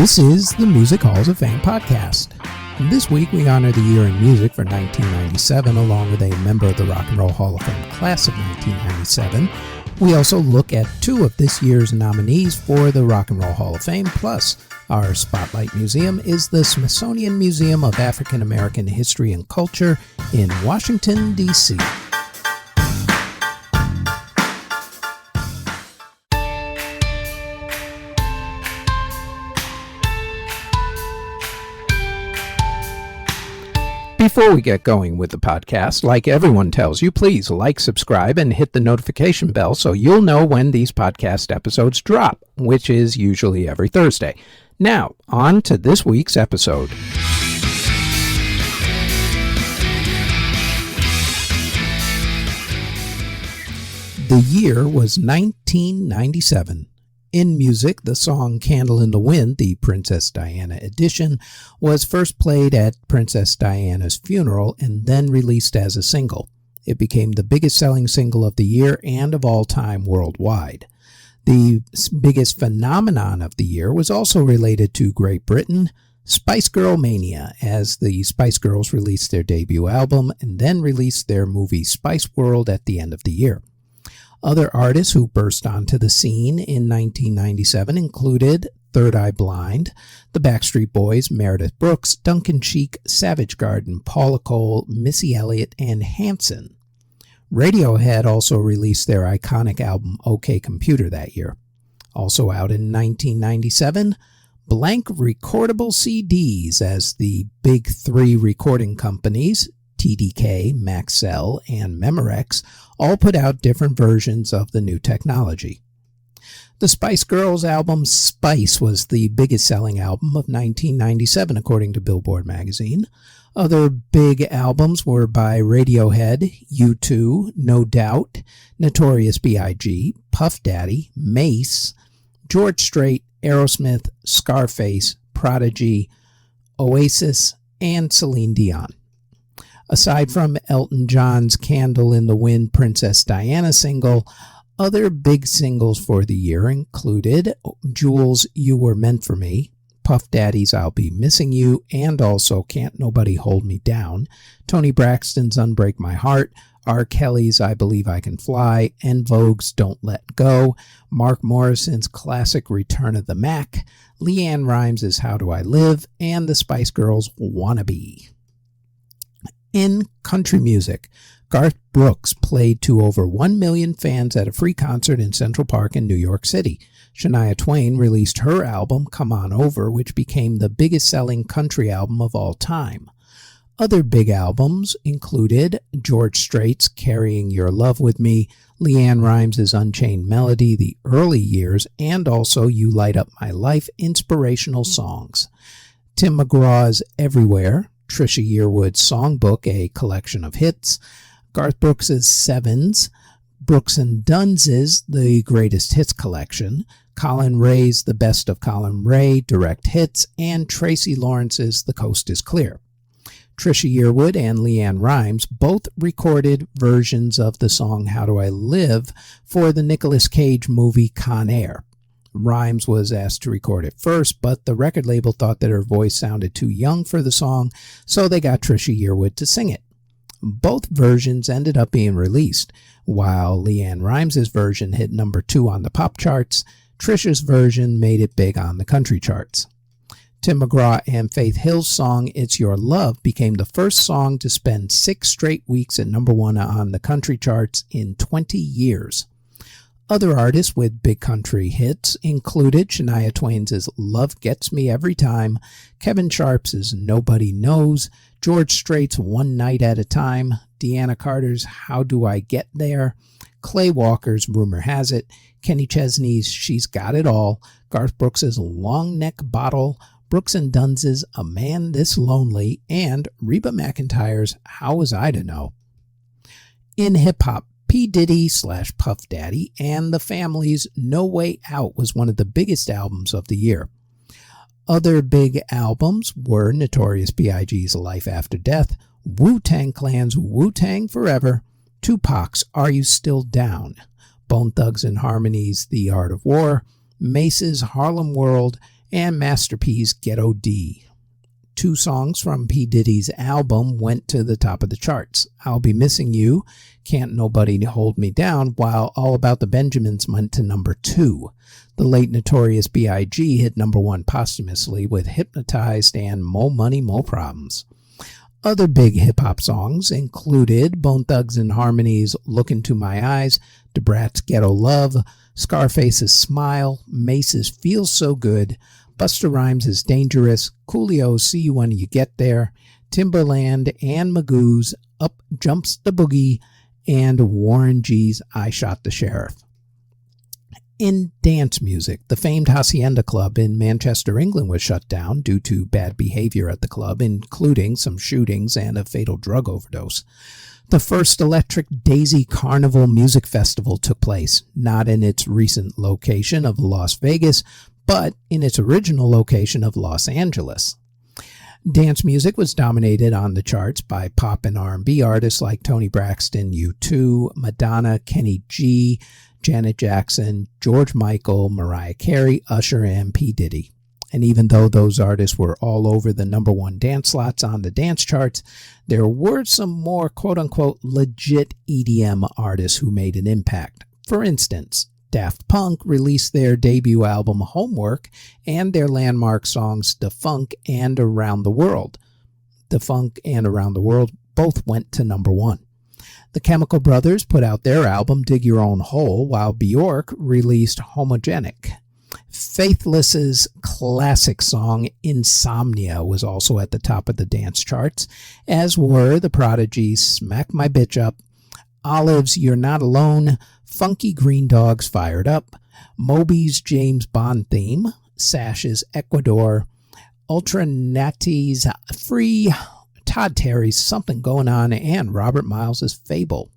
This is the Music Halls of Fame podcast. And this week we honor the year in music for 1997 along with a member of the Rock and Roll Hall of Fame class of 1997. We also look at two of this year's nominees for the Rock and Roll Hall of Fame, plus our Spotlight Museum is the Smithsonian Museum of African American History and Culture in Washington, D.C. Before we get going with the podcast, like everyone tells you, please like, subscribe, and hit the notification bell so you'll know when these podcast episodes drop, which is usually every Thursday. Now, on to this week's episode. The year was 1997. In music, the song Candle in the Wind, the Princess Diana edition, was first played at Princess Diana's funeral and then released as a single. It became the biggest selling single of the year and of all time worldwide. The biggest phenomenon of the year was also related to Great Britain, Spice Girl Mania, as the Spice Girls released their debut album and then released their movie Spice World at the end of the year. Other artists who burst onto the scene in 1997 included Third Eye Blind, the Backstreet Boys, Meredith Brooks, Duncan Sheik, Savage Garden, Paula Cole, Missy Elliott, and Hanson. Radiohead also released their iconic album OK Computer that year. Also out in 1997, blank recordable CDs as the big three recording companies, TDK, Maxell, and Memorex, all put out different versions of the new technology. The Spice Girls album Spice was the biggest selling album of 1997 according to Billboard magazine. Other big albums were by Radiohead, U2, No Doubt, Notorious B.I.G., Puff Daddy, Mace, George Strait, Aerosmith, Scarface, Prodigy, Oasis, and Celine Dion. Aside from Elton John's Candle in the Wind Princess Diana single, other big singles for the year included Jewel's You Were Meant for Me, Puff Daddy's I'll Be Missing You, and also Can't Nobody Hold Me Down, Toni Braxton's Unbreak My Heart, R. Kelly's I Believe I Can Fly, En Vogue's Don't Let Go, Mark Morrison's classic Return of the Mac, LeAnn Rimes' How Do I Live, and the Spice Girls' Wannabe. In country music, Garth Brooks played to over 1 million fans at a free concert in Central Park in New York City. Shania Twain released her album, Come On Over, which became the biggest-selling country album of all time. Other big albums included George Strait's Carrying Your Love With Me, LeAnn Rimes' Unchained Melody, The Early Years, and also You Light Up My Life inspirational songs. Tim McGraw's Everywhere, Trisha Yearwood's Songbook, a collection of hits, Garth Brooks' Sevens, Brooks and Dunn's The Greatest Hits collection, Colin Ray's The Best of Colin Ray, Direct Hits, and Tracy Lawrence's The Coast is Clear. Trisha Yearwood and LeAnn Rimes both recorded versions of the song How Do I Live for the Nicolas Cage movie Con Air. Rimes was asked to record it first, but the record label thought that her voice sounded too young for the song, so they got Trisha Yearwood to sing it. Both versions ended up being released. While LeAnn Rimes' version hit number 2 on the pop charts, Trisha's version made it big on the country charts. Tim McGraw and Faith Hill's song It's Your Love became the first song to spend 6 straight weeks at number 1 on the country charts in 20 years. Other artists with big country hits included Shania Twain's Love Gets Me Every Time, Kevin Sharp's Nobody Knows, George Strait's One Night at a Time, Deanna Carter's How Do I Get There, Clay Walker's Rumor Has It, Kenny Chesney's She's Got It All, Garth Brooks' Long Neck Bottle, Brooks and Dunn's A Man This Lonely, and Reba McEntire's How Was I to Know? In hip-hop, P. Diddy / Puff Daddy and the Family's No Way Out was one of the biggest albums of the year. Other big albums were Notorious B.I.G.'s Life After Death, Wu-Tang Clan's Wu-Tang Forever, Tupac's Are You Still Down, Bone Thugs and Harmony's The Art of War, Mace's Harlem World, and Master P's Ghetto D. 2 songs from P. Diddy's album went to the top of the charts. I'll Be Missing You, Can't Nobody Hold Me Down, while All About the Benjamins went to number 2. The late Notorious B.I.G. hit number 1 posthumously with Hypnotized and Mo Money, Mo Problems. Other big hip-hop songs included Bone Thugs and Harmony's Look Into My Eyes, Da Brat's Ghetto Love, Scarface's Smile, Mace's Feels So Good, Busta Rhymes' Dangerous, Coolio's See You When You Get There, Timberland and Magoo's Up Jumps the Boogie, and Warren G's I Shot the Sheriff. In dance music, the famed Hacienda Club in Manchester, England was shut down due to bad behavior at the club, including some shootings and a fatal drug overdose. The first Electric Daisy Carnival Music Festival took place, not in its recent location of Las Vegas, but in its original location of Los Angeles. Dance music was dominated on the charts by pop and R&B artists like Toni Braxton, U2, Madonna, Kenny G, Janet Jackson, George Michael, Mariah Carey, Usher, and P. Diddy. And even though those artists were all over the number 1 dance slots on the dance charts, there were some more quote-unquote legit EDM artists who made an impact. For instance, Daft Punk released their debut album Homework and their landmark songs Da Funk and Around the World. Da Funk and Around the World both went to number 1. The Chemical Brothers put out their album Dig Your Own Hole, while Bjork released Homogenic. Faithless's classic song Insomnia was also at the top of the dance charts, as were the Prodigy's Smack My Bitch Up, Olive's You're Not Alone, Funky Green Dog's Fired Up, Moby's James Bond Theme, Sash's Ecuador, Ultra Natty's Free, Todd Terry's Something Going On, and Robert Miles's Fable.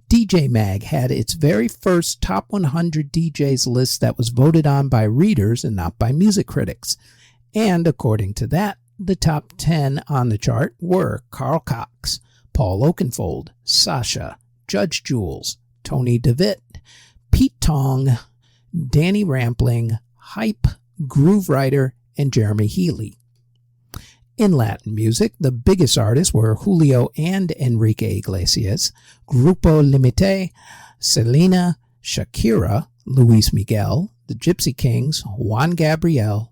DJ Mag had its very first Top 100 DJs list that was voted on by readers and not by music critics. And according to that, the top 10 on the chart were Carl Cox, Paul Oakenfold, Sasha, Judge Jules, Tony DeVitt, Pete Tong, Danny Rampling, Hype, Groove Rider, and Jeremy Healy. In Latin music, the biggest artists were Julio and Enrique Iglesias, Grupo Limité, Selena, Shakira, Luis Miguel, the Gypsy Kings, Juan Gabriel,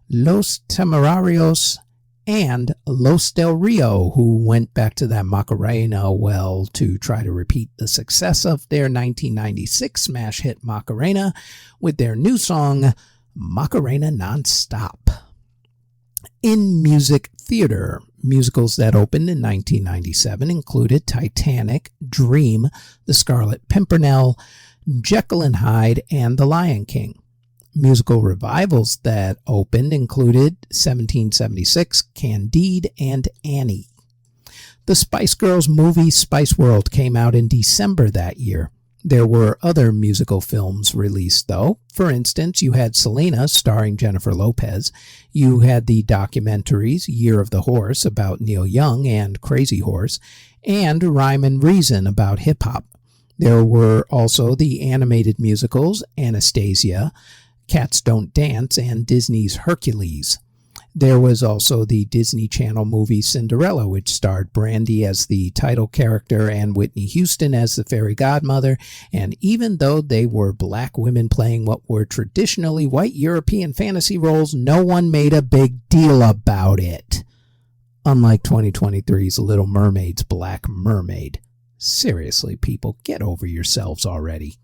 Los Temerarios, and Los Del Rio, who went back to that Macarena well to try to repeat the success of their 1996 smash hit Macarena with their new song Macarena Nonstop. In music theater, musicals that opened in 1997 included Titanic, Dream, The Scarlet Pimpernel, Jekyll and Hyde, and The Lion King. Musical revivals that opened included 1776, Candide, and Annie. The Spice Girls movie Spice World came out in December that year. There were other musical films released, though. For instance, you had Selena, starring Jennifer Lopez. You had the documentaries Year of the Horse about Neil Young and Crazy Horse, and Rhyme and Reason about hip-hop. There were also the animated musicals Anastasia, Cats Don't Dance, and Disney's Hercules. There was also the Disney Channel movie Cinderella, which starred Brandy as the title character and Whitney Houston as the fairy godmother, and even though they were black women playing what were traditionally white European fantasy roles, no one made a big deal about it. Unlike 2023's Little Mermaid's Black Mermaid. Seriously, people, get over yourselves already.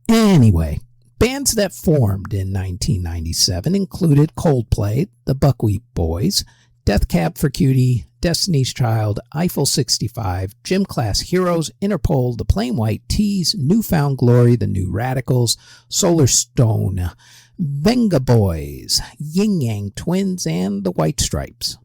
Anyway, bands that formed in 1997 included Coldplay, the Buckwheat Boys, Death Cab for Cutie, Destiny's Child, Eiffel 65, Gym Class Heroes, Interpol, the Plain White T's, Newfound Glory, the New Radicals, Solar Stone, Venga Boys, Yin Yang Twins, and the White Stripes.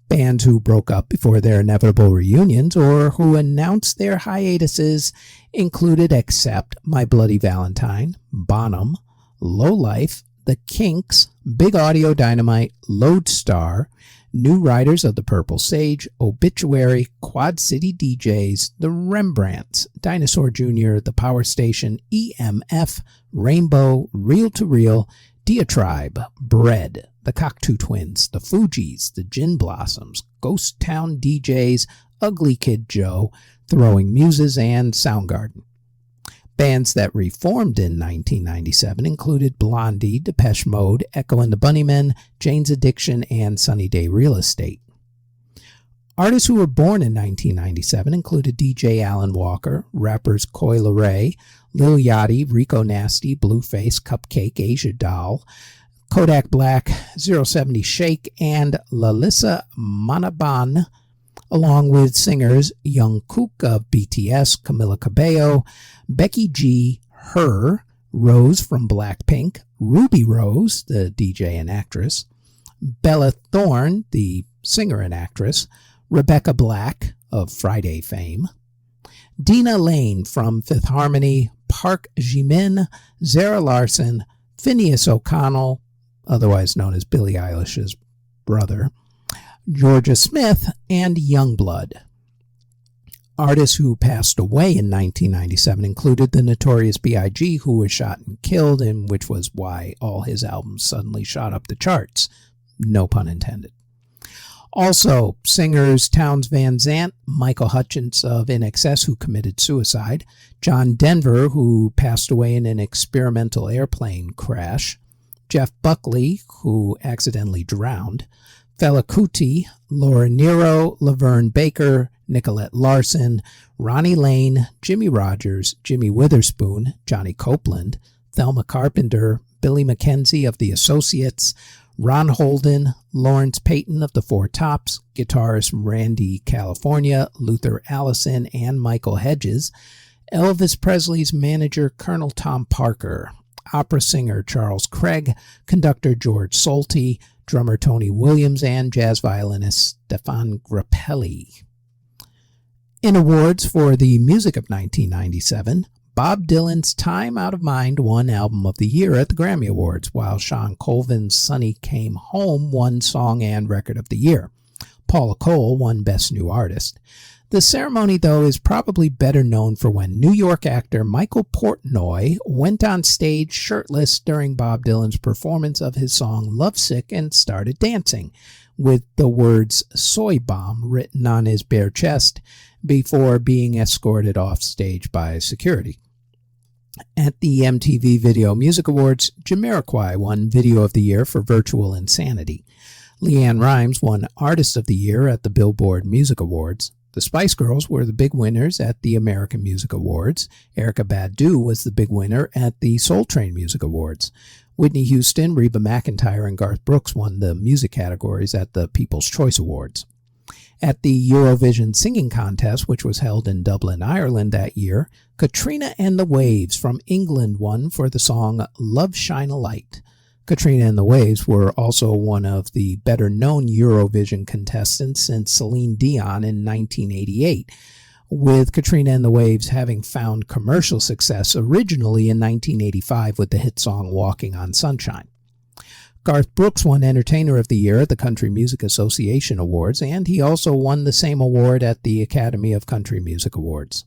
Bands who broke up before their inevitable reunions or who announced their hiatuses included Accept, My Bloody Valentine, Bonham, Lowlife, The Kinks, Big Audio Dynamite, Lodestar, New Riders of the Purple Sage, Obituary, Quad City DJs, The Rembrandts, Dinosaur Jr., The Power Station, EMF, Rainbow, Reel to Reel, Diatribe, Bread, the Cocteau Twins, the Fugees, the Gin Blossoms, Ghost Town DJs, Ugly Kid Joe, Throwing Muses, and Soundgarden. Bands that reformed in 1997 included Blondie, Depeche Mode, Echo and the Bunnymen, Jane's Addiction, and Sunny Day Real Estate. Artists who were born in 1997 included DJ Alan Walker, rappers Coi Leray, Lil Yachty, Rico Nasty, Blueface, Cupcake, Asia Doll, Kodak Black, 070 Shake, and Lalissa Manaban, along with singers Young Kook of BTS, Camila Cabello, Becky G, Her, Rose from Blackpink, Ruby Rose, the DJ and actress, Bella Thorne, the singer and actress, Rebecca Black of Friday fame, Dina Lane from Fifth Harmony, Park Jimin, Zara Larson, Phineas O'Connell, otherwise known as Billie Eilish's brother, Georgia Smith, and Youngblood. Artists who passed away in 1997 included the Notorious B.I.G., who was shot and killed, and which was why all his albums suddenly shot up the charts. No pun intended. Also, singers Townes Van Zandt, Michael Hutchence of INXS, who committed suicide, John Denver, who passed away in an experimental airplane crash, Jeff Buckley, who accidentally drowned, Fela Kuti, Laura Nyro, Laverne Baker, Nicolette Larson, Ronnie Lane, Jimmy Rogers, Jimmy Witherspoon, Johnny Copeland, Thelma Carpenter, Billy McKenzie of The Associates, Ron Holden, Lawrence Payton of the Four Tops, guitarist Randy California, Luther Allison, and Michael Hedges, Elvis Presley's manager Colonel Tom Parker, opera singer Charles Craig, conductor George Solti, drummer Tony Williams, and jazz violinist Stefan Grappelli. In awards for the music of 1997, Bob Dylan's Time Out of Mind won Album of the Year at the Grammy Awards, while Sean Colvin's Sonny Came Home won Song and Record of the Year. Paula Cole won Best New Artist. The ceremony, though, is probably better known for when New York actor Michael Portnoy went on stage shirtless during Bob Dylan's performance of his song Lovesick and started dancing, with the words "Soy Bomb" written on his bare chest, before being escorted off stage by security. At the MTV Video Music Awards, Jamiroquai won Video of the Year for Virtual Insanity. LeAnn Rimes won Artist of the Year at the Billboard Music Awards. The Spice Girls were the big winners at the American Music Awards. Erykah Badu was the big winner at the Soul Train Music Awards. Whitney Houston, Reba McEntire, and Garth Brooks won the music categories at the People's Choice Awards. At the Eurovision Singing Contest, which was held in Dublin, Ireland that year, Katrina and the Waves from England won for the song Love Shine a Light. Katrina and the Waves were also one of the better-known Eurovision contestants since Celine Dion in 1988, with Katrina and the Waves having found commercial success originally in 1985 with the hit song Walking on Sunshine. Garth Brooks won Entertainer of the Year at the Country Music Association Awards, and he also won the same award at the Academy of Country Music Awards.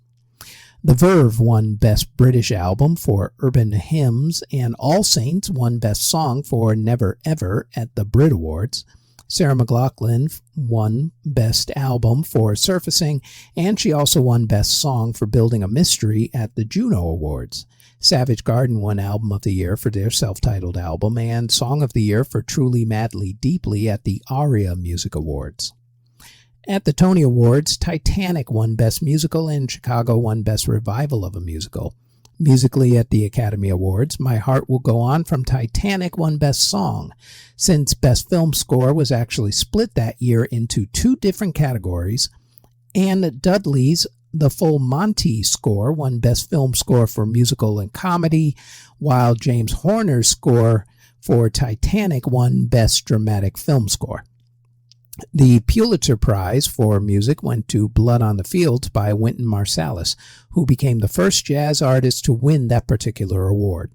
The Verve won Best British Album for Urban Hymns, and All Saints won Best Song for Never Ever at the Brit Awards. Sarah McLachlan won Best Album for Surfacing, and she also won Best Song for Building a Mystery at the Juno Awards. Savage Garden won Album of the Year for their self-titled album, and Song of the Year for Truly Madly Deeply at the ARIA Music Awards. At the Tony Awards, Titanic won Best Musical, and Chicago won Best Revival of a Musical. Musically at the Academy Awards, My Heart Will Go On from Titanic won Best Song, since Best Film Score was actually split that year into two different categories, and Dudley's The Full Monty score won Best Film Score for Musical and Comedy, while James Horner's score for Titanic won Best Dramatic Film Score. The Pulitzer Prize for Music went to Blood on the Fields by Wynton Marsalis, who became the first jazz artist to win that particular award.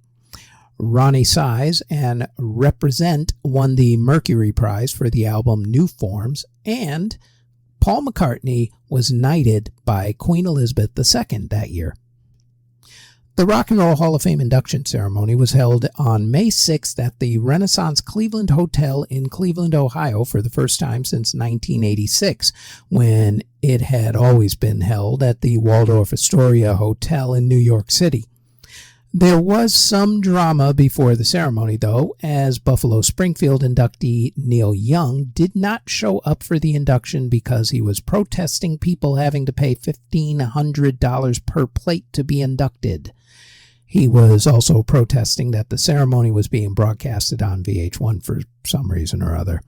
Ronnie Size and Represent won the Mercury Prize for the album New Forms, and Paul McCartney was knighted by Queen Elizabeth II that year. The Rock and Roll Hall of Fame induction ceremony was held on May 6th at the Renaissance Cleveland Hotel in Cleveland, Ohio for the first time since 1986, when it had always been held at the Waldorf Astoria Hotel in New York City. There was some drama before the ceremony, though, as Buffalo Springfield inductee Neil Young did not show up for the induction because he was protesting people having to pay $1,500 per plate to be inducted. He was also protesting that the ceremony was being broadcasted on VH1 for some reason or other.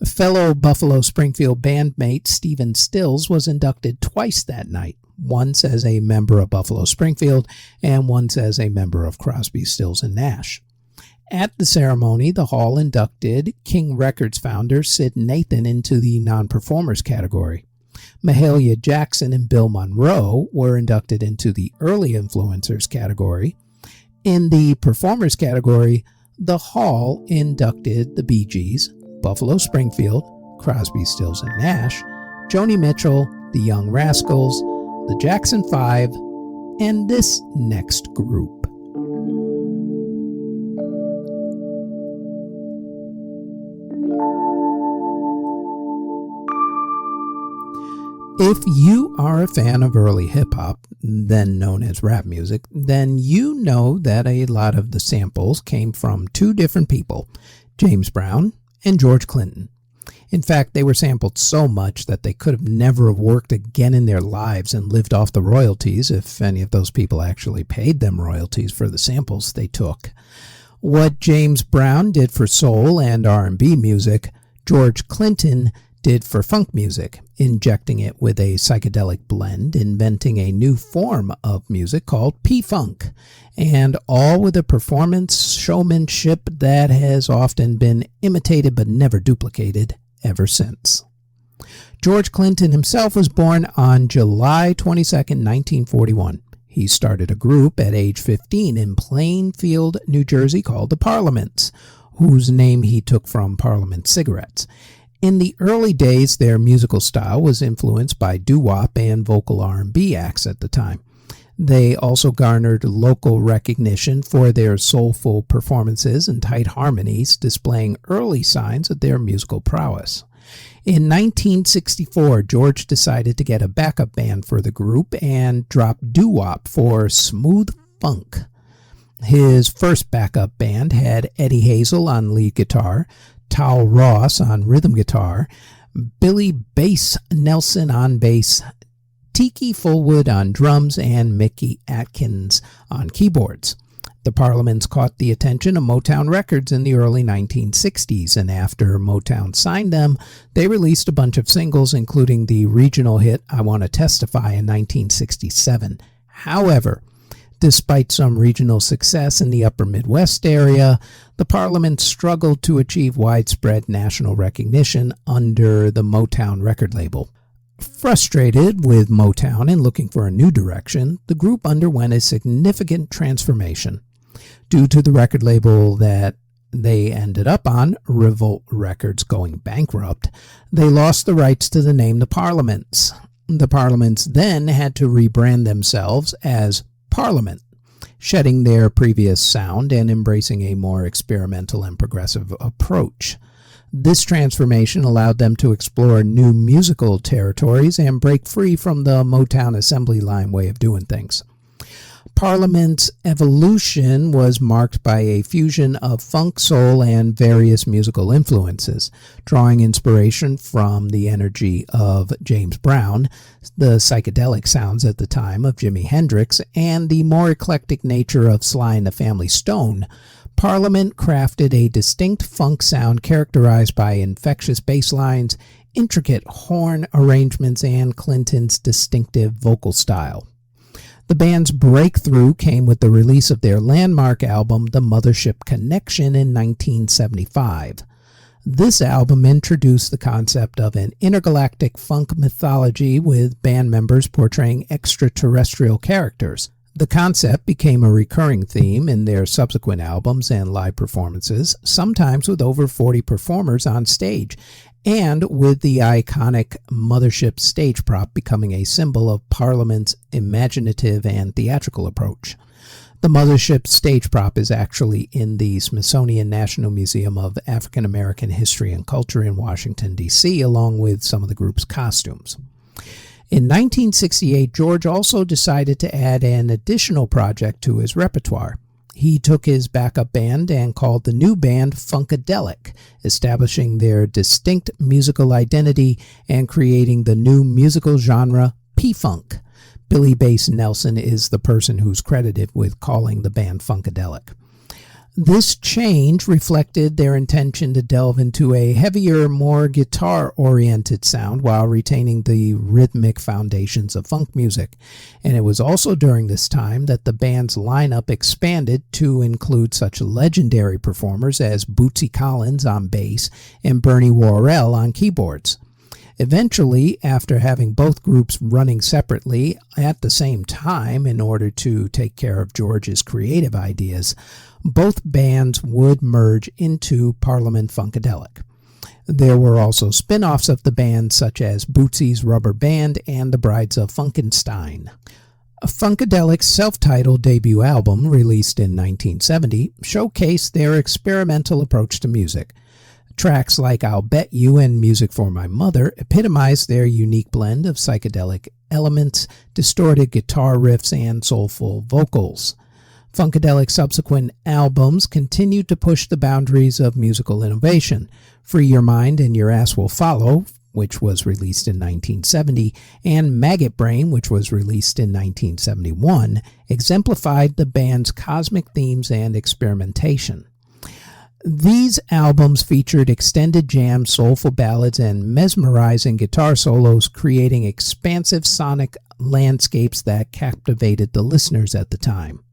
Fellow Buffalo Springfield bandmate Stephen Stills was inducted twice that night, once as a member of Buffalo Springfield and once as a member of Crosby, Stills, and Nash. At the ceremony, the hall inducted King Records founder Sid Nathan into the non-performers category. Mahalia Jackson and Bill Monroe were inducted into the early influencers category. In the performers category, the hall inducted the Bee Gees, Buffalo Springfield, Crosby, Stills, and Nash, Joni Mitchell, the Young Rascals, the Jackson 5, and this next group. If you are a fan of early hip-hop, then known as rap music, then you know that a lot of the samples came from two different people, James Brown and George Clinton. In fact, they were sampled so much that they could have never have worked again in their lives and lived off the royalties if any of those people actually paid them royalties for the samples they took. What James Brown did for soul and R&B music, George Clinton did for funk music, injecting it with a psychedelic blend, inventing a new form of music called P-Funk, and all with a performance showmanship that has often been imitated but never duplicated ever since. George Clinton himself was born on July 22, 1941. He started a group at age 15 in Plainfield, New Jersey called the Parliaments, whose name he took from Parliament cigarettes. In the early days, their musical style was influenced by doo-wop and vocal R&B acts at the time. They also garnered local recognition for their soulful performances and tight harmonies, displaying early signs of their musical prowess. In 1964, George decided to get a backup band for the group and dropped doo-wop for smooth funk. His first backup band had Eddie Hazel on lead guitar, Tal Ross on rhythm guitar, Billy Bass Nelson on bass, Tiki Fullwood on drums, and Mickey Atkins on keyboards. The Parliaments caught the attention of Motown Records in the early 1960s, and after Motown signed them, they released a bunch of singles, including the regional hit I Want to Testify in 1967. However, despite some regional success in the upper Midwest area, the Parliament struggled to achieve widespread national recognition under the Motown record label. Frustrated with Motown and looking for a new direction, the group underwent a significant transformation. Due to the record label that they ended up on, Revolt Records, going bankrupt, they lost the rights to the name the Parliaments. The Parliaments then had to rebrand themselves as Parliament, shedding their previous sound and embracing a more experimental and progressive approach. This transformation allowed them to explore new musical territories and break free from the Motown assembly line way of doing things. Parliament's evolution was marked by a fusion of funk, soul, and various musical influences, drawing inspiration from the energy of James Brown, the psychedelic sounds at the time of Jimi Hendrix, and the more eclectic nature of Sly and the Family Stone. Parliament crafted a distinct funk sound characterized by infectious bass lines, intricate horn arrangements, and Clinton's distinctive vocal style. The band's breakthrough came with the release of their landmark album, The Mothership Connection, in 1975. This album introduced the concept of an intergalactic funk mythology with band members portraying extraterrestrial characters. The concept became a recurring theme in their subsequent albums and live performances, sometimes with over 40 performers on stage, and with the iconic mothership stage prop becoming a symbol of Parliament's imaginative and theatrical approach. The mothership stage prop is actually in the Smithsonian National Museum of African American History and Culture in Washington, D.C., along with some of the group's costumes. In 1968, George also decided to add an additional project to his repertoire. He took his backup band and called the new band Funkadelic, establishing their distinct musical identity and creating the new musical genre P-Funk. Billy Bass Nelson is the person who's credited with calling the band Funkadelic. This change reflected their intention to delve into a heavier, more guitar-oriented sound while retaining the rhythmic foundations of funk music. And it was also during this time that the band's lineup expanded to include such legendary performers as Bootsy Collins on bass and Bernie Worrell on keyboards. Eventually, after having both groups running separately at the same time in order to take care of George's creative ideas, both bands would merge into Parliament Funkadelic. There were also spin-offs of the band such as Bootsy's Rubber Band and the Brides of Funkenstein. Funkadelic's self-titled debut album, released in 1970, showcased their experimental approach to music. Tracks like I'll Bet You and Music for My Mother epitomize their unique blend of psychedelic elements, distorted guitar riffs, and soulful vocals. Funkadelic's subsequent albums continued to push the boundaries of musical innovation. Free Your Mind and Your Ass Will Follow, which was released in 1970, and Maggot Brain, which was released in 1971, exemplified the band's cosmic themes and experimentation. These albums featured extended jams, soulful ballads, and mesmerizing guitar solos, creating expansive sonic landscapes that captivated the listeners at the time.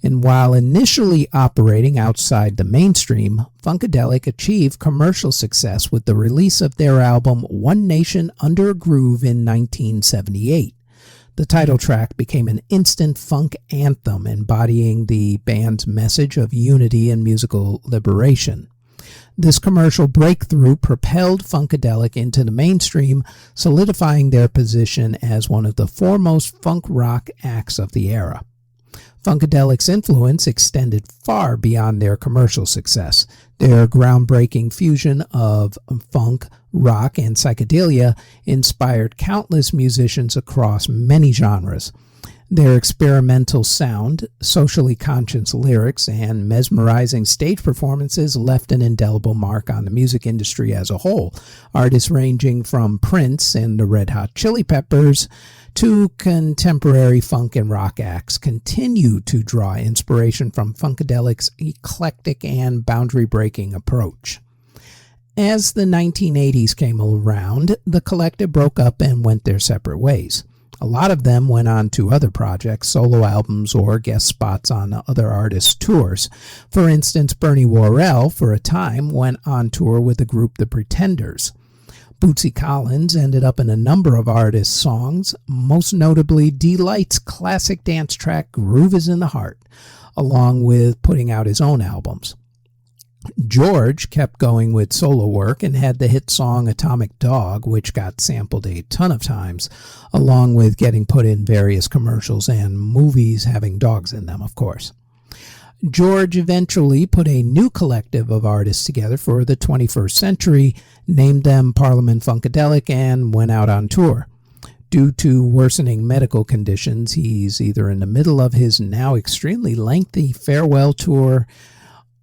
And while initially operating outside the mainstream, Funkadelic achieved commercial success with the release of their album One Nation Under a Groove in 1978. The title track became an instant funk anthem embodying the band's message of unity and musical liberation. This commercial breakthrough propelled Funkadelic into the mainstream, solidifying their position as one of the foremost funk rock acts of the era. Funkadelic's influence extended far beyond their commercial success. Their groundbreaking fusion of funk, rock, and psychedelia inspired countless musicians across many genres. Their experimental sound, socially conscious lyrics, and mesmerizing stage performances left an indelible mark on the music industry as a whole. Artists ranging from Prince and the Red Hot Chili Peppers to contemporary funk and rock acts continue to draw inspiration from Funkadelic's eclectic and boundary-breaking approach. As the 1980s came around, the collective broke up and went their separate ways. A lot of them went on to other projects, solo albums, or guest spots on other artists' tours. For instance, Bernie Worrell, for a time, went on tour with the group The Pretenders. Bootsy Collins ended up in a number of artists' songs, most notably Delight's classic dance track Groove is in the Heart, along with putting out his own albums. George kept going with solo work and had the hit song Atomic Dog, which got sampled a ton of times, along with getting put in various commercials and movies having dogs in them, of course. George eventually put a new collective of artists together for the 21st century, named them Parliament Funkadelic, and went out on tour. Due to worsening medical conditions, he's either in the middle of his now extremely lengthy farewell tour,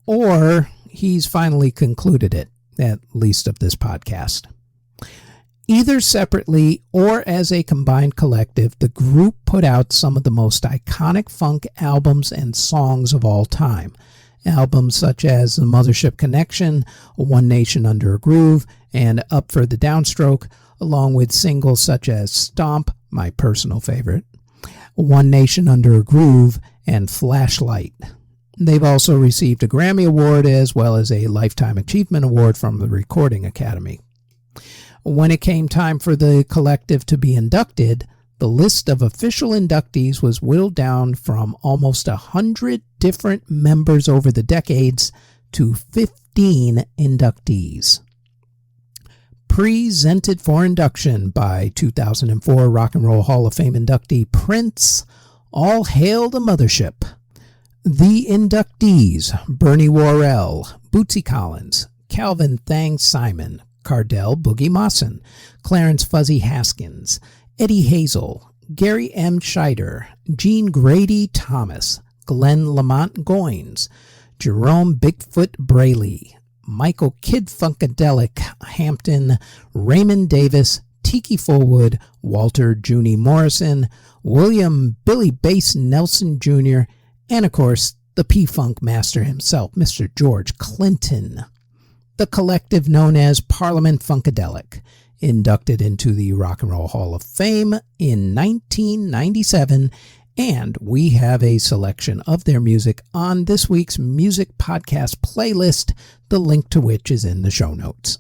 or he's finally concluded it, at least of this podcast. Either separately or as a combined collective, the group put out some of the most iconic funk albums and songs of all time. Albums such as The Mothership Connection, One Nation Under a Groove, and Up for the Downstroke, along with singles such as Stomp, my personal favorite, One Nation Under a Groove, and Flashlight. They've also received a Grammy Award as well as a Lifetime Achievement Award from the Recording Academy. When it came time for the collective to be inducted, the list of official inductees was whittled down from almost 100 different members over the decades to 15 inductees. Presented for induction by 2004 Rock and Roll Hall of Fame inductee Prince. All hail the mothership. The inductees: Bernie Worrell, Bootsy Collins, Calvin Thang Simon, Cardell Boogie Mawson, Clarence Fuzzy Haskins, Eddie Hazel, Gary M. Scheider, Gene Grady Thomas, Glenn Lamont Goins, Jerome Bigfoot Braley, Michael Kid Funkadelic Hampton, Raymond Davis, Tiki Fullwood, Walter Junie Morrison, William Billy Bass Nelson Jr., and of course, the P-Funk master himself, Mr. George Clinton. The collective known as Parliament Funkadelic, inducted into the Rock and Roll Hall of Fame in 1997, and we have a selection of their music on this week's music podcast playlist, the link to which is in the show notes.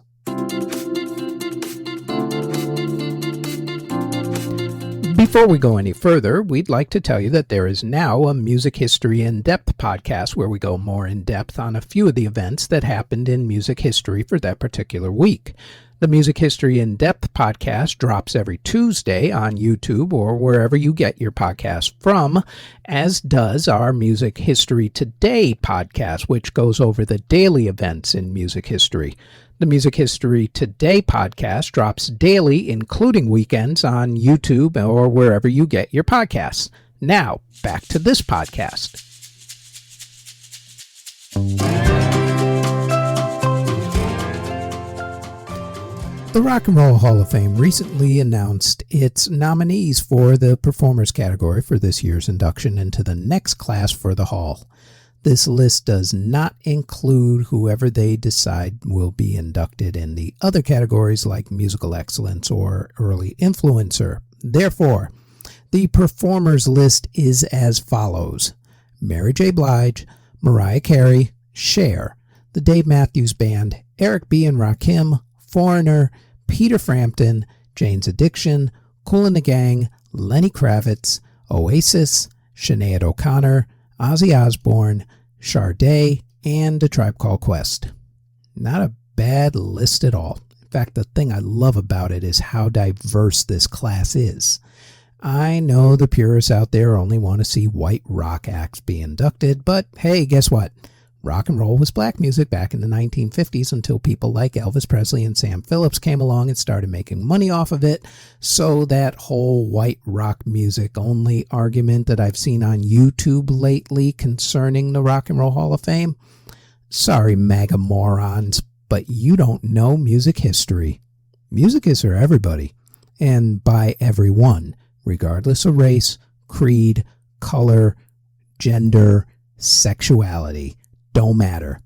Before we go any further, we'd like to tell you that there is now a Music History In-Depth podcast where we go more in depth on a few of the events that happened in music history for that particular week. The Music History In-Depth podcast drops every Tuesday on YouTube or wherever you get your podcast from, as does our Music History Today podcast, which goes over the daily events in music history. The Music History Today podcast drops daily, including weekends, on YouTube or wherever you get your podcasts. Now, back to this podcast. The Rock and Roll Hall of Fame recently announced its nominees for the Performers category for this year's induction into the next class for the Hall. This list does not include whoever they decide will be inducted in the other categories like Musical Excellence or Early Influencer. Therefore, the Performers list is as follows: Mary J. Blige, Mariah Carey, Cher, the Dave Matthews Band, Eric B. and Rakim, Foreigner, Peter Frampton, Jane's Addiction, Kool and the Gang, Lenny Kravitz, Oasis, Sinead O'Connor, Ozzy Osbourne, Sade, and A Tribe Called Quest. Not a bad list at all. In fact, the thing I love about it is how diverse this class is. I know the purists out there only want to see white rock acts be inducted, but hey, guess what? Rock and roll was black music back in the 1950s until people like Elvis Presley and Sam Phillips came along and started making money off of it. So that whole white rock music only argument that I've seen on YouTube lately concerning the Rock and Roll Hall of Fame, sorry MAGA morons, but you don't know music history. Music is for everybody, and by everyone, regardless of race, creed, color, gender, sexuality. Don't matter.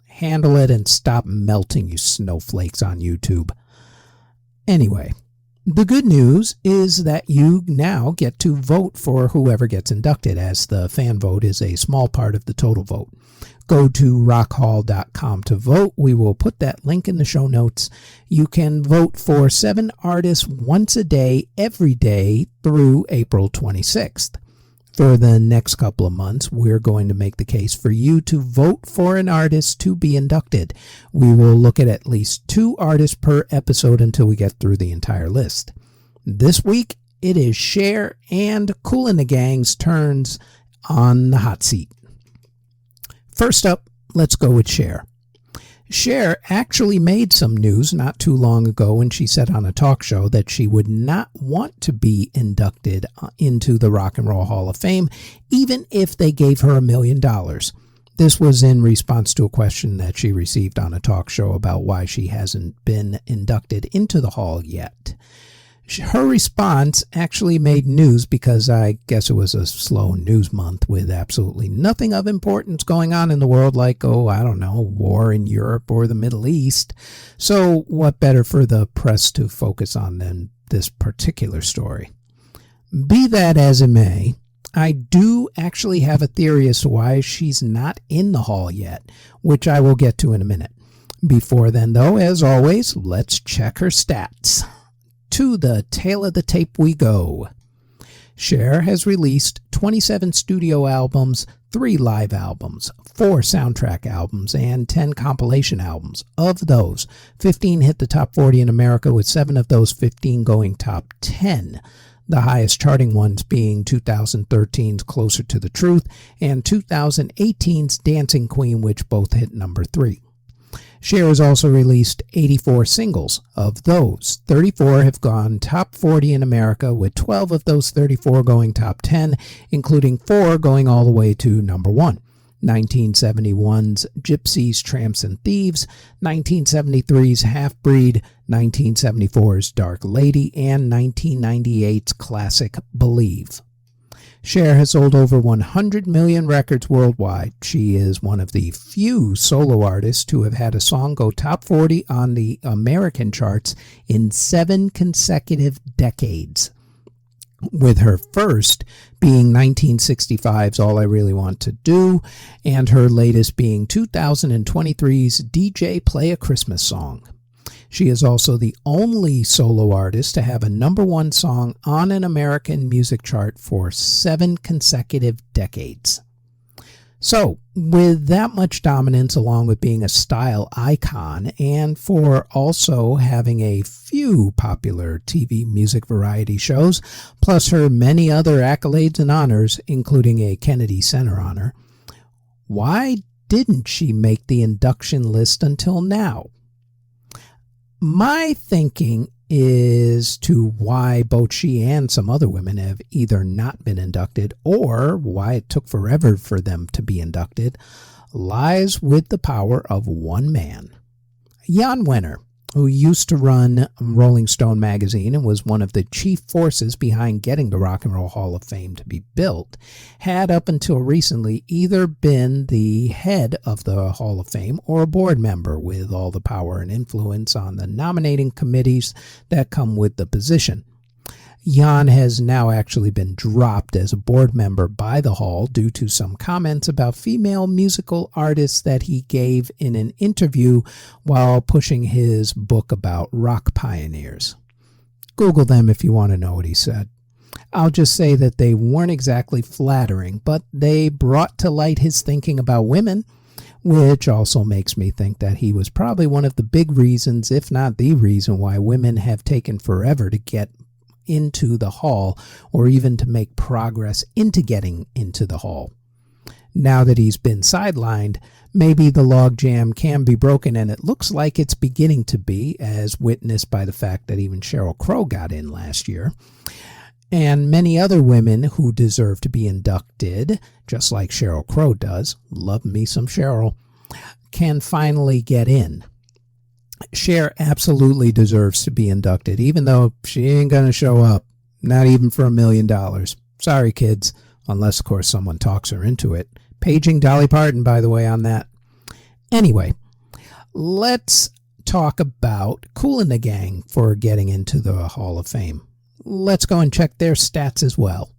Handle it and stop melting, you snowflakes on YouTube. Anyway, the good news is that you now get to vote for whoever gets inducted, as the fan vote is a small part of the total vote. Go to rockhall.com to vote. We will put that link in the show notes. You can vote for 7 artists once a day, every day through April 26th. For the next couple of months, we're going to make the case for you to vote for an artist to be inducted. We will look at least 2 artists per episode until we get through the entire list. This week, it is Cher and Kool and the Gang's turns on the hot seat. First up, let's go with Cher. Cher actually made some news not too long ago when she said on a talk show that she would not want to be inducted into the Rock and Roll Hall of Fame, even if they gave her $1 million. This was in response to a question that she received on a talk show about why she hasn't been inducted into the Hall yet. Her response actually made news because I guess it was a slow news month with absolutely nothing of importance going on in the world, like, war in Europe or the Middle East. So what better for the press to focus on than this particular story? Be that as it may, I do actually have a theory as to why she's not in the Hall yet, which I will get to in a minute. Before then, though, as always, let's check her stats. To the tail of the tape we go. Cher has released 27 studio albums, 3 live albums, 4 soundtrack albums, and 10 compilation albums. Of those, 15 hit the top 40 in America, with 7 of those 15 going top 10. The highest charting ones being 2013's Closer to the Truth and 2018's Dancing Queen, which both hit number 3. Cher has also released 84 singles. Of those, 34 have gone top 40 in America, with 12 of those 34 going top 10, including 4 going all the way to number 1. 1971's Gypsies, Tramps, and Thieves, 1973's Half Breed, 1974's Dark Lady, and 1998's classic Believe. Cher has sold over 100 million records worldwide. She is one of the few solo artists to have had a song go top 40 on the American charts in 7 consecutive decades, with her first being 1965's All I Really Want to Do, and her latest being 2023's DJ Play a Christmas Song. She is also the only solo artist to have a number 1 song on an American music chart for 7 consecutive decades. So, with that much dominance, along with being a style icon, and for also having a few popular TV music variety shows, plus her many other accolades and honors, including a Kennedy Center honor, why didn't she make the induction list until now? My thinking is to why both she and some other women have either not been inducted or why it took forever for them to be inducted lies with the power of one man. Jan Wenner, who used to run Rolling Stone magazine and was one of the chief forces behind getting the Rock and Roll Hall of Fame to be built, had up until recently either been the head of the Hall of Fame or a board member with all the power and influence on the nominating committees that come with the position. Jan has now actually been dropped as a board member by the Hall due to some comments about female musical artists that he gave in an interview while pushing his book about rock pioneers. Google them if you want to know what he said. I'll just say that they weren't exactly flattering, but they brought to light his thinking about women, which also makes me think that he was probably one of the big reasons, if not the reason, why women have taken forever to get into the Hall, or even to make progress into getting into the Hall. Now that he's been sidelined, maybe the logjam can be broken, and it looks like it's beginning to be, as witnessed by the fact that even Sheryl Crow got in last year. And many other women who deserve to be inducted, just like Sheryl Crow does, love me some Sheryl, can finally get in. Cher absolutely deserves to be inducted, even though she ain't going to show up, not even for $1 million. Sorry, kids, unless, of course, someone talks her into it. Paging Dolly Parton, by the way, on that. Anyway, let's talk about Kool the Gang for getting into the Hall of Fame. Let's go and check their stats as well.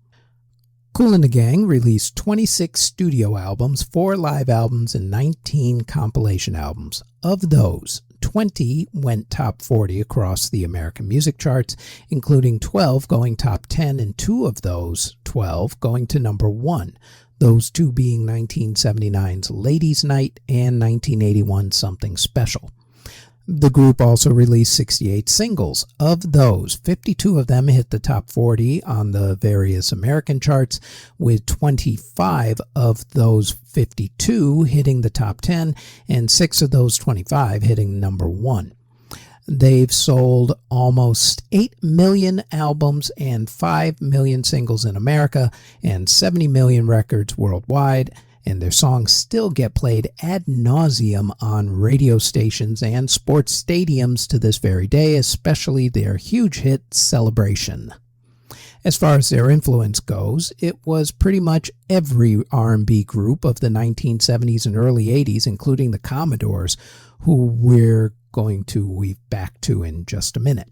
Kool the Gang released 26 studio albums, 4 live albums, and 19 compilation albums. Of those, 20 went top 40 across the American music charts, including 12 going top 10 and 2 of those 12 going to number 1, those 2 being 1979's Ladies' Night and 1981's Something Special. The group also released 68 singles. Of those, 52 of them hit the top 40 on the various American charts, with 25 of those 52 hitting the top 10 and 6 of those 25 hitting number 1. They've sold almost 8 million albums and 5 million singles in America and 70 million records worldwide, and their songs still get played ad nauseum on radio stations and sports stadiums to this very day, especially their huge hit Celebration. As far as their influence goes, it was pretty much every R&B group of the 1970s and early 80s, including the Commodores, who we're going to weave back to in just a minute.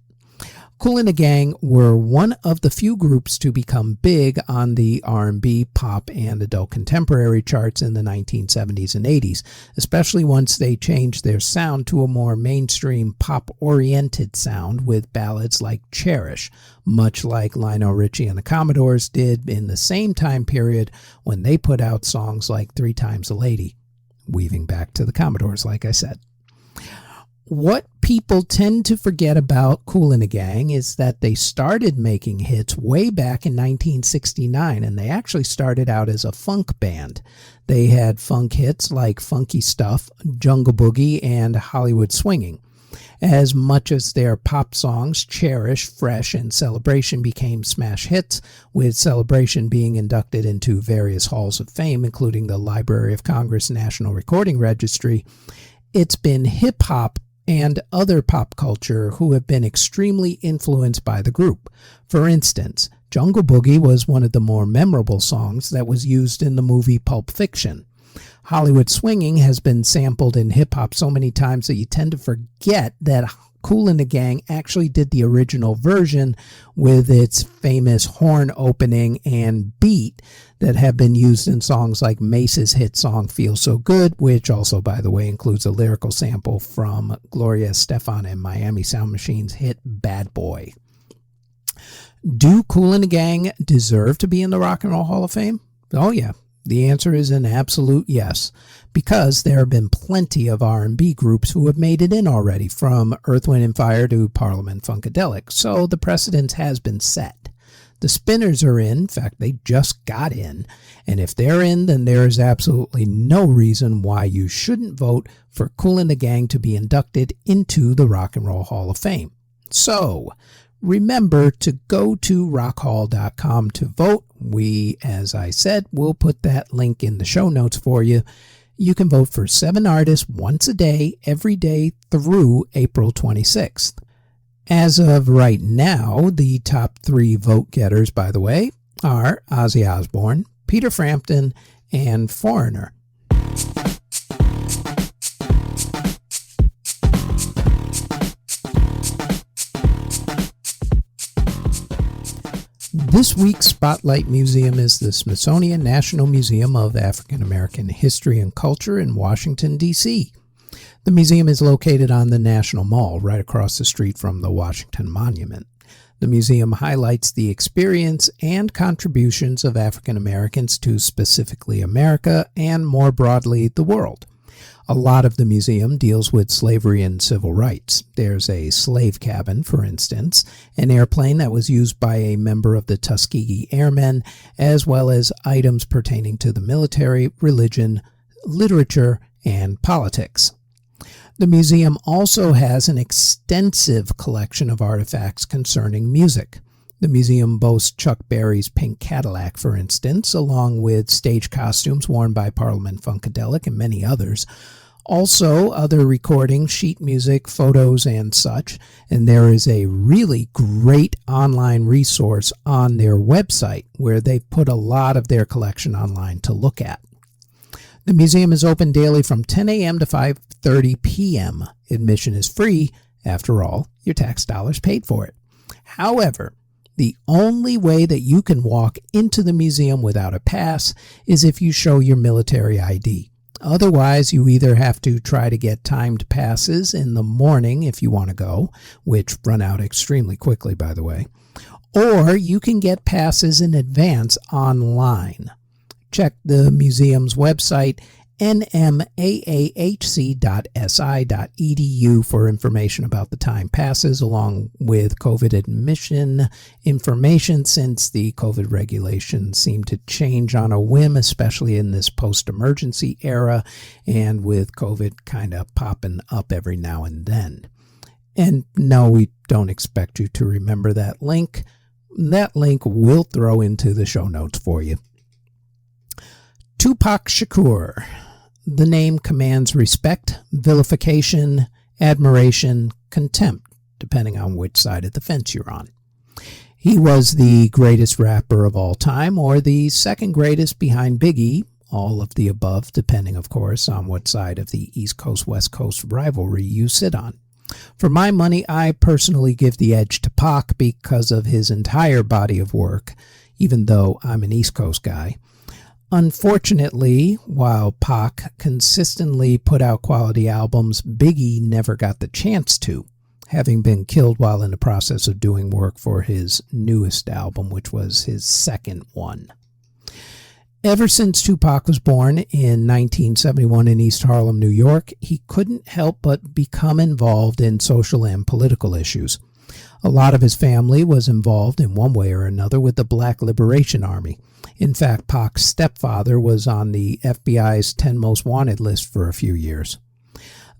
Kool and the Gang were one of the few groups to become big on the R&B, pop, and adult contemporary charts in the 1970s and 80s, especially once they changed their sound to a more mainstream pop-oriented sound with ballads like Cherish, much like Lionel Richie and the Commodores did in the same time period when they put out songs like 3 Times a Lady, weaving back to the Commodores, like I said. What people tend to forget about Kool and the Gang is that they started making hits way back in 1969, and they actually started out as a funk band. They had funk hits like Funky Stuff, Jungle Boogie, and Hollywood Swinging. As much as their pop songs, Cherish, Fresh, and Celebration became smash hits, with Celebration being inducted into various halls of fame, including the Library of Congress National Recording Registry, it's been hip-hop and other pop culture who have been extremely influenced by the group. For instance, Jungle Boogie was one of the more memorable songs that was used in the movie Pulp Fiction. Hollywood Swinging has been sampled in hip-hop so many times that you tend to forget that Kool and the Gang actually did the original version with its famous horn opening and beat that have been used in songs like Mace's hit song Feel So Good, which also, by the way, includes a lyrical sample from Gloria Estefan and Miami Sound Machine's hit Bad Boy. Do Kool and the Gang deserve to be in the Rock and Roll Hall of Fame? Oh yeah. The answer is an absolute yes, because there have been plenty of R&B groups who have made it in already, from Earth, Wind & Fire to Parliament Funkadelic, so the precedent has been set. The Spinners are in fact, they just got in, and if they're in, then there is absolutely no reason why you shouldn't vote for Kool and the Gang to be inducted into the Rock and Roll Hall of Fame. So, remember to go to rockhall.com to vote. We, as I said, will put that link in the show notes for you. You can vote for 7 artists once a day, every day through April 26th. As of right now, the top 3 vote getters, by the way, are Ozzy Osbourne, Peter Frampton, and Foreigner. This week's Spotlight Museum is the Smithsonian National Museum of African American History and Culture in Washington, D.C. The museum is located on the National Mall, right across the street from the Washington Monument. The museum highlights the experience and contributions of African Americans to specifically America and, more broadly, the world. A lot of the museum deals with slavery and civil rights. There's a slave cabin, for instance, an airplane that was used by a member of the Tuskegee Airmen, as well as items pertaining to the military, religion, literature, and politics. The museum also has an extensive collection of artifacts concerning music. The museum boasts Chuck Berry's Pink Cadillac, for instance, along with stage costumes worn by Parliament Funkadelic and many others. Also, other recordings, sheet music, photos, and such. And there is a really great online resource on their website where they've put a lot of their collection online to look at. The museum is open daily from 10 a.m. to 5:30 p.m. Admission is free. After all, your tax dollars paid for it. However, the only way that you can walk into the museum without a pass is if you show your military ID. Otherwise, you either have to try to get timed passes in the morning if you want to go, which run out extremely quickly, by the way, or you can get passes in advance online. Check the museum's website, nmaahc.si.edu, for information about the time passes, along with COVID admission information, since the COVID regulations seem to change on a whim, especially in this post-emergency era, and with COVID kind of popping up every now and then. And no, we don't expect you to remember that link. That link we'll throw into the show notes for you. Tupac Shakur. The name commands respect, vilification, admiration, contempt, depending on which side of the fence you're on. He was the greatest rapper of all time, or the second greatest behind Biggie, all of the above, depending, of course, on what side of the East Coast-West Coast rivalry you sit on. For my money, I personally give the edge to Pac because of his entire body of work, even though I'm an East Coast guy. Unfortunately, while Pac consistently put out quality albums, Biggie never got the chance to, having been killed while in the process of doing work for his newest album, which was his second one. Ever since Tupac was born in 1971 in East Harlem, New York, he couldn't help but become involved in social and political issues. A lot of his family was involved in one way or another with the Black Liberation Army. In fact, Pac's stepfather was on the FBI's 10 Most Wanted list for a few years.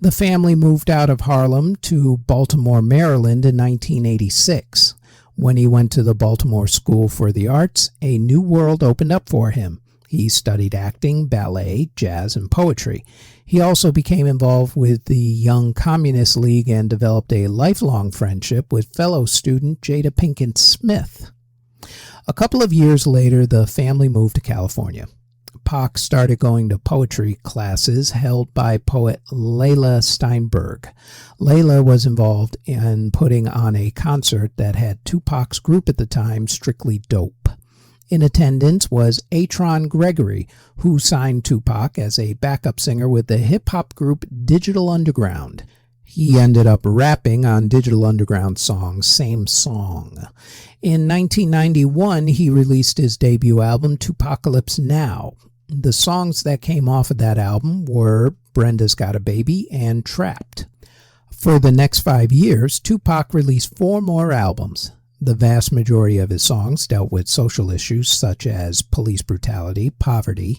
The family moved out of Harlem to Baltimore, Maryland in 1986. When he went to the Baltimore School for the Arts, a new world opened up for him. He studied acting, ballet, jazz, and poetry. He also became involved with the Young Communist League and developed a lifelong friendship with fellow student Jada Pinkett Smith. A couple of years later, the family moved to California. Pac started going to poetry classes held by poet Layla Steinberg. Layla was involved in putting on a concert that had Tupac's group at the time, Strictly Dope. In attendance was Atron Gregory, who signed Tupac as a backup singer with the hip-hop group Digital Underground. He ended up rapping on Digital Underground's song, Same Song. In 1991, he released his debut album, Tupacalypse Now. The songs that came off of that album were Brenda's Got a Baby and Trapped. For the next 5 years, Tupac released 4 more albums. The vast majority of his songs dealt with social issues such as police brutality, poverty,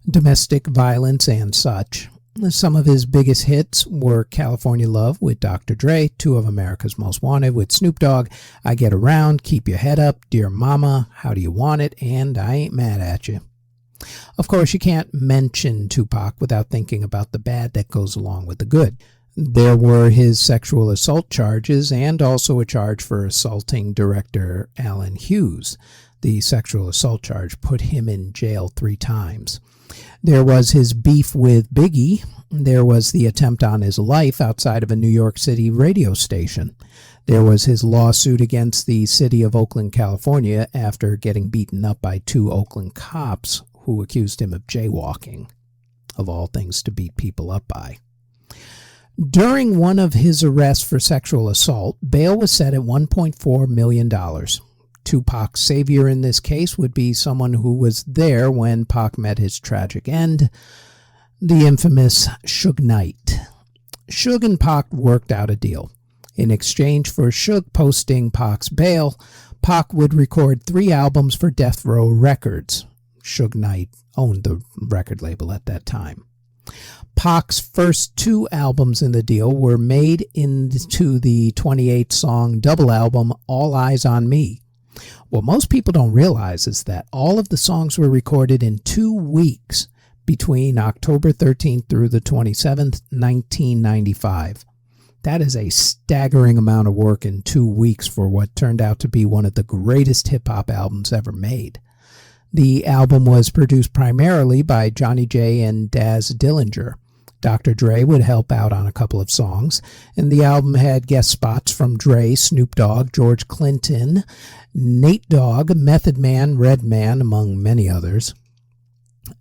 domestic violence, and such. Some of his biggest hits were California Love with Dr. Dre, 2 of America's Most Wanted with Snoop Dogg, I Get Around, Keep Your Head Up, Dear Mama, How Do You Want It, and I Ain't Mad at You. Of course, you can't mention Tupac without thinking about the bad that goes along with the good. There were his sexual assault charges and also a charge for assaulting director Alan Hughes. The sexual assault charge put him in jail 3 times. There was his beef with Biggie. There was the attempt on his life outside of a New York City radio station. There was his lawsuit against the city of Oakland, California, after getting beaten up by 2 Oakland cops who accused him of jaywalking, of all things to beat people up by. During one of his arrests for sexual assault, bail was set at $1.4 million. Tupac's savior in this case would be someone who was there when Pac met his tragic end, the infamous Suge Knight. Suge and Pac worked out a deal. In exchange for Suge posting Pac's bail, Pac would record 3 albums for Death Row Records. Suge Knight owned the record label at that time. Pac's first 2 albums in the deal were made into the 28-song double album All Eyes on Me. What most people don't realize is that all of the songs were recorded in 2 weeks between October 13th through the 27th, 1995. That is a staggering amount of work in 2 weeks for what turned out to be one of the greatest hip-hop albums ever made. The album was produced primarily by Johnny J and Daz Dillinger. Dr. Dre would help out on a couple of songs, and the album had guest spots from Dre, Snoop Dogg, George Clinton, Nate Dogg, Method Man, Redman, among many others.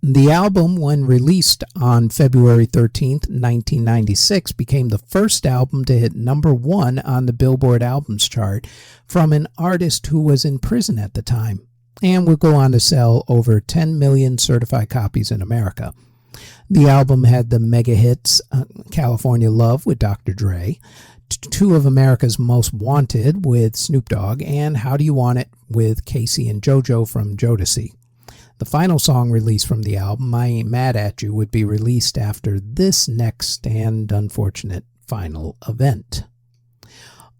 The album, when released on February 13th, 1996, became the first album to hit number 1 on the Billboard Albums chart from an artist who was in prison at the time, and would go on to sell over 10 million certified copies in America. The album had the mega hits California Love with Dr. Dre, 2 of America's Most Wanted with Snoop Dogg, and How Do You Want It with Casey and JoJo from Jodeci. The final song released from the album, I Ain't Mad at You, would be released after this next and unfortunate final event.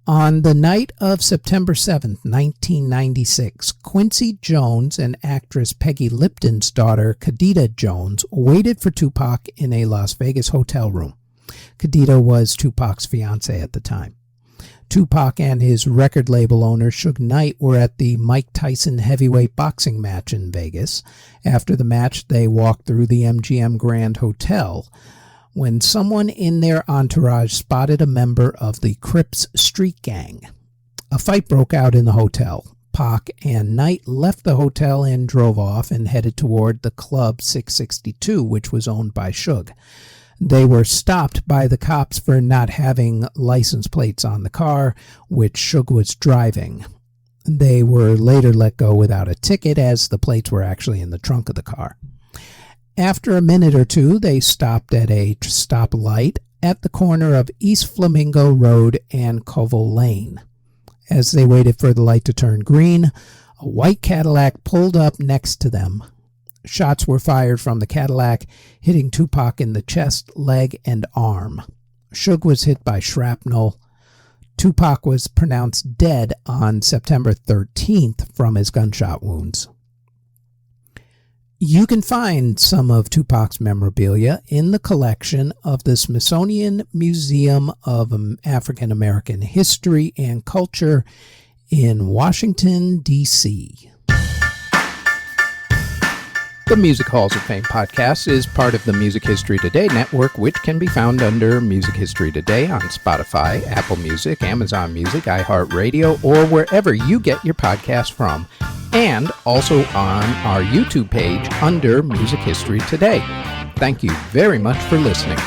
On the night of September 7th, 1996, Quincy Jones and actress Peggy Lipton's daughter, Khadida Jones, waited for Tupac in a Las Vegas hotel room. Khadida was Tupac's fiancée at the time. Tupac and his record label owner, Suge Knight, were at the Mike Tyson heavyweight boxing match in Vegas. After the match, they walked through the MGM Grand Hotel. when someone in their entourage spotted a member of the Crips street gang. A fight broke out in the hotel. Pac and Knight left the hotel and drove off and headed toward the Club 662, which was owned by Suge. They were stopped by the cops for not having license plates on the car, which Suge was driving. They were later let go without a ticket, as the plates were actually in the trunk of the car. After a minute or two, they stopped at a stoplight at the corner of East Flamingo Road and Covell Lane. As they waited for the light to turn green, a white Cadillac pulled up next to them. Shots were fired from the Cadillac, hitting Tupac in the chest, leg, and arm. Suge was hit by shrapnel. Tupac was pronounced dead on September 13th from his gunshot wounds. You can find some of Tupac's memorabilia in the collection of the Smithsonian Museum of African American History and Culture in Washington, D.C. The Music Halls of Fame podcast is part of the Music History Today network, which can be found under Music History Today on Spotify, Apple Music, Amazon Music, iHeartRadio, or wherever you get your podcasts from, and also on our YouTube page under Music History Today. Thank you very much for listening.